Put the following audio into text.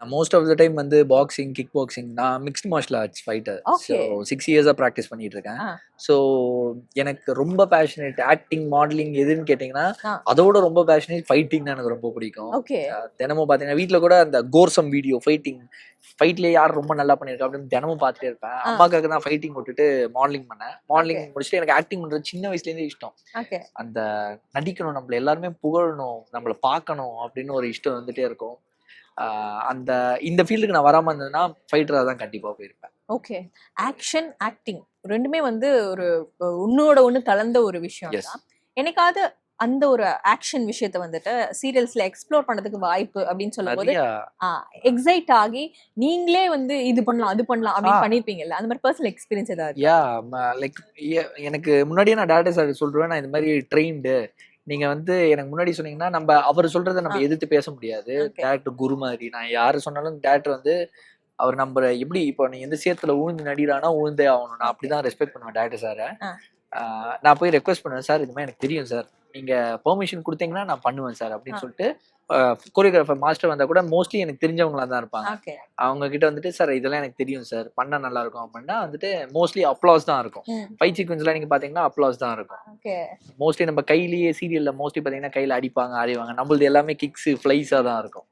Most of the time வந்து boxing, kick boxing நான் mixed martial arts fighter. So okay. 6 இயர்ஸா practice பண்ணிட்டு இருக்கேன். ஆ. ஸோ எனக்கு ரொம்ப பேஷனேட் ஆக்டிங், மாடலிங் எதுன்னு கேட்டிங்கன்னா, ஆ. அதோட ரொம்ப பேஷனேட் ஃபைட்டிங்னா எனக்கு ரொம்ப பிடிக்கும். ஓகே. தினமும் பார்த்தீங்கன்னா, வீட்ல கூட அந்த கோர்சம் வீடியோ ஃபைட்லயே யார் ரொம்ப நல்லா பண்ணியிருக்கா அப்படின்னு தினமும் பார்த்துட்டே இருப்பேன். ஆ. அம்மாக்காக தான் ஃபைட்டிங் விட்டுட்டு மாடலிங் பண்ணேன். Modelling okay. முடிச்சுட்டு எனக்கு ஆக்டிங் பண்றது சின்ன வயசுலேருந்தே இஷ்டம். ஓகே. அந்த நடிக்கணும், நம்மள எல்லாருமே புகழணும், நம்மள பார்க்கணும் அப்படின்னு ஒரு இஷ்டம் வந்துட்டே இருக்கும். அந்த இந்த ஃபீல்டுக்கு நான் வராம இருந்ததுன்னா ஃபைட்டரா தான் கண்டிப்பா போயிருப்பேன். ஓகே. ஆக்ஷன், ஆக்டிங் 2மே வந்து ஒரு ஒண்ணோட ஒண்ணு கலந்த ஒரு விஷயம் எஸ். தான். என்னைக்காவது அந்த ஒரு ஆக்ஷன் விஷயத்த வந்துட்டு சீரியல்ஸ்ல எக்ஸ்ப்ளோர் பண்றதுக்கு வாய்ப்பு அப்படின்னு சொல்லும்போது நெறையா எக்ஸைட் ஆகி நீங்களே வந்து இது பண்ணலாம், அது பண்ணலாம் அப்படின்னு பண்ணிருப்பீங்கல்ல. அந்த மாதிரி பர்சனல் எக்ஸ்பீரியன்ஸ் ஏதாவது இருக்கா? லைக் எனக்கு முன்னாடியே நான் டேரக்டர் சார் சொல்லிருவேன், நான் இந்த மாதிரி ட்ரெயின்டு. நீங்க வந்து எனக்கு முன்னாடி சொன்னீங்கன்னா, அவர் சொல்றத நம்ம எதிர்த்து பேச முடியாது. ஓகே. டேரக்டர் குரு மாதிரி. நான் யாரு சொன்னாலும் டேரக்டர் வந்து அவர் நம்பள எப்படி இப்போ நீ எந்த சேத்துல உழுந்து நடிகரானா உழுந்தே ஆகணும். நான் அப்படிதான் ரெஸ்பெக்ட் பண்ணுவேன் டேரக்டர் சார. ஆ. நான் போய் ரெக்வெஸ்ட் பண்ணுவேன், சார் இது மாதிரி எனக்கு தெரியும் சார். நீங்க பெர்மிஷன் குடுத்தீங்கன்னா நான் பண்ணுவேன் சார் அப்படின்னு சொல்லிட்டு கோரியோகிராஃபர் மாஸ்டர் வந்தா கூட மோஸ்ட்லி எனக்கு தெரிஞ்சவங்களா தான் இருப்பாங்க. ஓகே. அவங்க கிட்ட வந்துட்டு சார் இதெல்லாம் எனக்கு தெரியும் சார், பண்ணா நல்லா இருக்கும் அப்படின்னா வந்துட்டு மோஸ்ட்லி அப்ளாஸ் தான் இருக்கும். ஃபைட் சீக்வன்ஸ்லாம் நீங்க பாத்தீங்கன்னா அப்ளாஸ் தான் இருக்கும். ஓகே. மோஸ்ட்லி நம்ம கையிலேயே சீரியல்ல மோஸ்ட்லி பாத்தீங்கன்னா கையில அடிப்பாங்க, அடிவாங்க. நம்மளது எல்லாமே கிக்ஸ், ஃப்ளைஸா தான் இருக்கும்.